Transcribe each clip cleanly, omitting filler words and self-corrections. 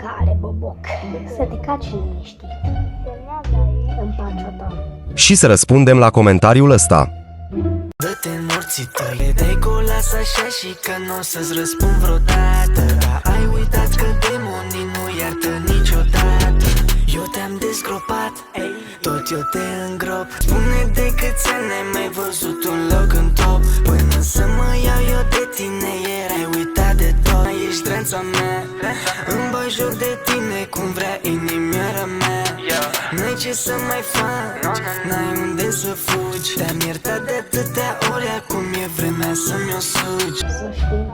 încălcare, Boboc. Să te caci liniștit în pacea ta. Și să răspundem la comentariul ăsta. Dă-te în morții tăi, dai colas așa și că n-o să-ți răspund vreodată. Dar ai uitat că demonii nu iartă niciodată. Eu te-am dezgropat, tot eu te îngrop. Spune de câți ani ai mai văzut un loc în top. Până să mă iau eu de tine, erai uitat de tot. Ești dranța mea, îmi bag joc de tine cum vrea inimioara mea. N-ai ce să mai faci, n-ai unde să fugi. Te-am iertat de atâtea ori, acum e vremea să-mi o sugi. Să știi.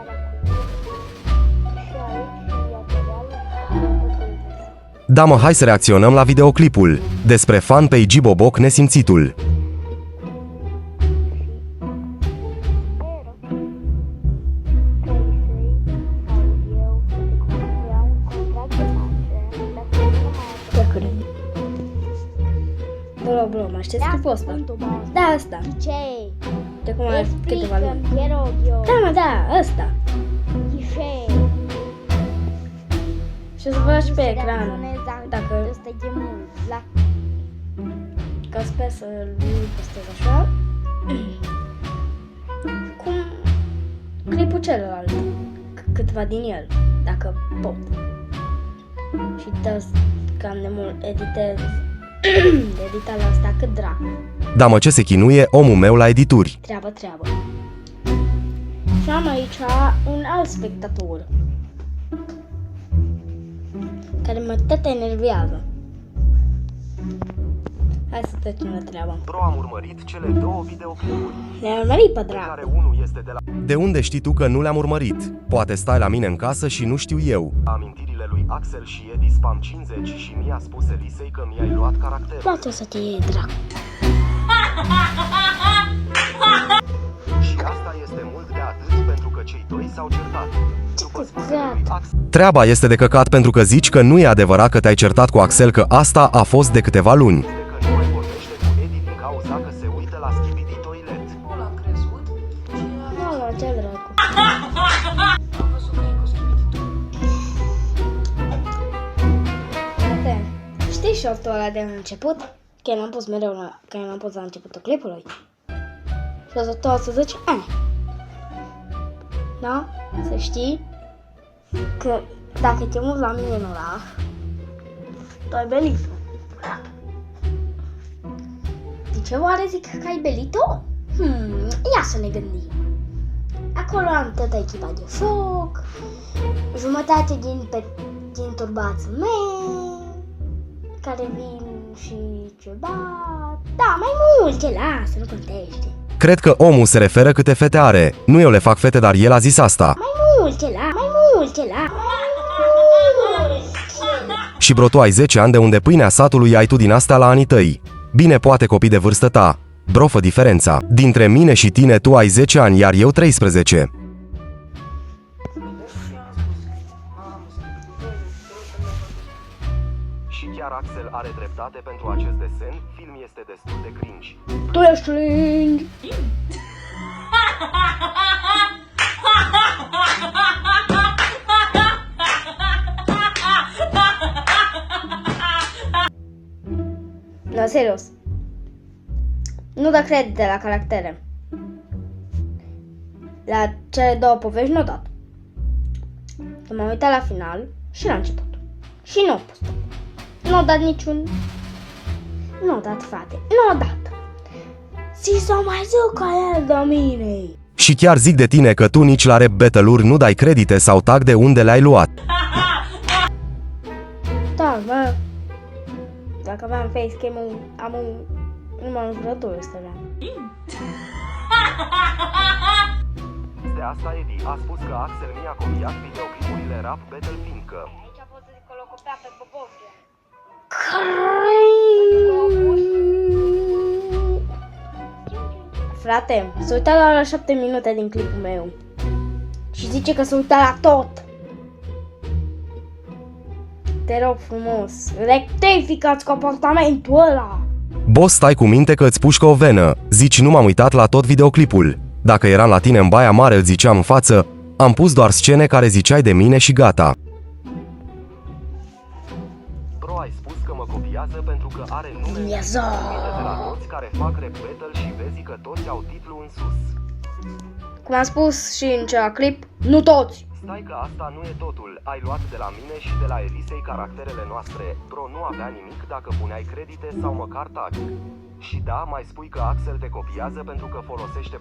Da mă, hai să reacționăm la videoclipul despre fanpage Boboc Nesimțitul. Bro, mă aștept clipul ăsta. Da, ăsta. Ce? De cum are câteva luni. Explică-mi, te rog eu. Da, mă, da, ăsta. Ce? Și o să vă și pe ecran. Dacă... Ăsta e mult. La... Că sper să nu postez așa. Cum clipul celălalt. Câteva din el, dacă pot. Și dă cam de mult editez. Editarea asta cât dracu. Da mă, ce se chinuie omul meu la edituri. Treabă. Și am aici un alt spectator care mă tot enervează. Hai să trecem la treabă. Bro, am urmărit cele două videoclipuri. Le-am urmărit pe dracu. Care unul este de la... De unde știi tu că nu le-am urmărit? Poate stai la mine în casă și nu știu eu. Amintirile lui Axel și Edi Spam 50 și mi-a spus Elisei că mi-ai luat caracterul. Poate să te iei dracu. Și asta este mult de atât pentru că cei doi s-au certat. După spusele lui căcat. Axel... Treaba este de căcat pentru că zici că nu e adevărat că te-ai certat cu Axel, că asta a fost de câteva luni. Că nu mai vorbește cu Edi din cauza că se uită la Skibidi Toilet. Ăla a crezut și Mama, ce dracu. am văzut că e cu Skibidi. Uite, știi shortul ăla de început? Că l-am pus mereu că l-am pus la începutul clipului. Și o să tot să zici, da? Să știi că dacă te muți la mine în oraș, tu ai belit-o. De ce oare zic că ai belit-o? Ia să ne gândim. Acolo am toată echipa de foc, jumătate din turbații mei, care vin și ceva. Da, mai multe, lasă, nu contește. Cred că omul se referă câte fete are. Nu eu le fac fete, dar el a zis asta. Mai multe, Și bro, tu ai 10 ani, de unde pâinea satului ai tu din astea la anii tăi. Bine, poate copii de vârstă ta. Bro, fă diferența. Dintre mine și tine tu ai 10 ani, iar eu 13. Și chiar Axel are dreptate pentru acest desen. Film este destul de cringe. Tu ești cringe. No, serios. Nu da credite la caractere. La cele două povești nu dat. M-am uitat la final și la început. Și nu a postat. Nu a dat niciun... Nu a dat, frate. Nu a dat. Și să mai zic ca el de mine. Și chiar zic de tine că tu nici la rap battle-uri nu dai credite sau tag de unde le-ai luat. Da, mă. Dacă aveam facecam-ul, am un... numai un jucător ăsta aveam. De asta Edi a spus că Axel mi-a copiat videoclipurile rap battle fiindcă... Aici a fost să zic că l-o copia pe Boboc. Frate, s-a uitat la 7 minute din clipul meu. Și zice că s-a uitat la tot. Te rog frumos, rectificați comportamentul ăla. Boss, stai cu minte că îți pușcă o venă. Zici, nu m-am uitat la tot videoclipul. Dacă eram la tine în Baia Mare, îți ziceam în față, am pus doar scene care ziceai de mine și gata. copiază pentru că are nume. Dumnezeu! Uite-te la toți care fac rap battle și vezi că toți au titlu în sus. Cum am spus și în celălalt clip, nu toți. Stai că asta nu e totul. Ai luat de la mine și de la Elisei caracterele noastre. Bro, nu avea nimic dacă puneai credite sau măcar tag. Și da, mai spui că Axel te copiază pentru că folosește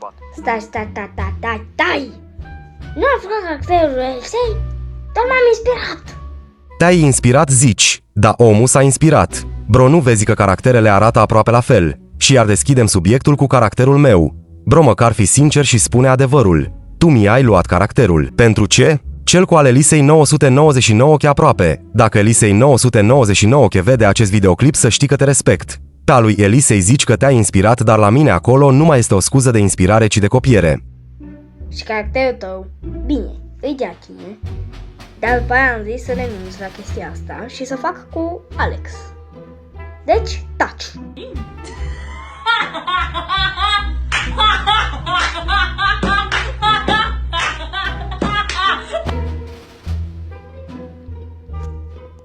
Stai! Nu am făcut caracterul Elisei, dar m-am inspirat. Te-ai inspirat, zici, dar omul s-a inspirat. Bro, nu vezi că caracterele arată aproape la fel? Și iar deschidem subiectul cu caracterul meu. Bro, măcar fi sincer și spune adevărul. Tu mi-ai luat caracterul. Pentru ce? Cel cu al Elisei 999 che aproape. Dacă Elisei 999 che vede acest videoclip, să știi că te respect. Ta lui Elisei zici că te-ai inspirat, dar la mine acolo nu mai este o scuză de inspirare, ci de copiere. Și caracterul tău, bine, îi dea cine. Dar după aia am zis să renunț la chestia asta și să fac cu Alex. Deci, taci.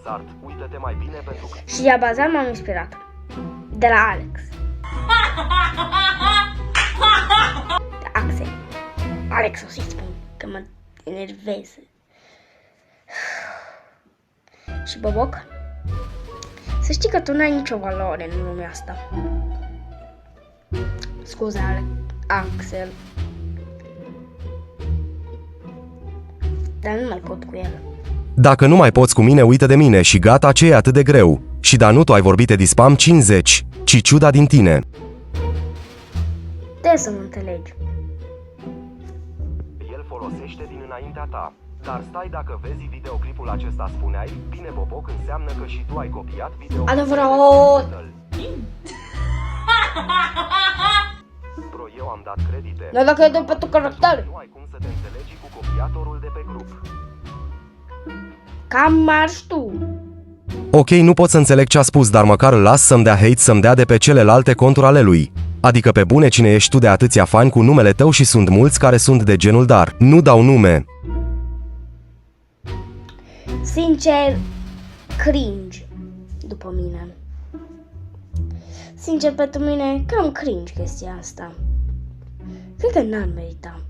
Zart, uită-te mai bine pentru că... Și de bazar m-am inspirat. De la Alex. De Axel. Alex o să-i spun că mă enerveze. Și Boboc, să știi că tu n-ai nicio valoare în lumea asta. Scuze, Axel. Dar nu mai pot cu el. Dacă nu mai poți cu mine, uită de mine și gata, ce e atât de greu. Și da, nu tu ai vorbit de Dispam 50, ci ciuda din tine. Trebuie să mă înțelegi. El folosește din înaintea ta. Dar stai, dacă vezi videoclipul acesta, spuneai, bine Boboc, înseamnă că și tu ai copiat videoclipul. Adevărat! Bro, eu am dat credite. Dar dacă e doar pentru caracter, Nu ai cum să te înțelegi cu copiatorul de pe grup. cam marși tu. Ok, nu pot să înțeleg ce a spus, dar măcar îl las să-mi dea hate, să-mi dea de pe celelalte conturi ale lui. Adică pe bune, cine ești tu de atâția fani cu numele tău și sunt mulți care sunt de genul, dar nu dau nume. Sincer, cringe după mine. Sincer, pentru mine, cam cringe chestia asta. Cred că n-am meritat.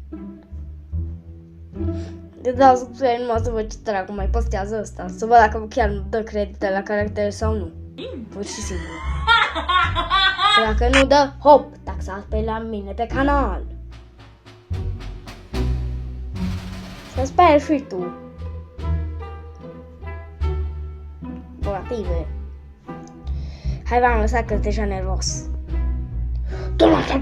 De dau subscribe numai să văd ce dracu mai postează ăsta. Să văd dacă chiar îmi dă credite la caractere sau nu. Pur și simplu. Și dacă nu dă, hop, taxați pe la mine pe canal. Să sper și tu. Bogative. Hai, v-am lăsat că deja nervos. Tu l-ai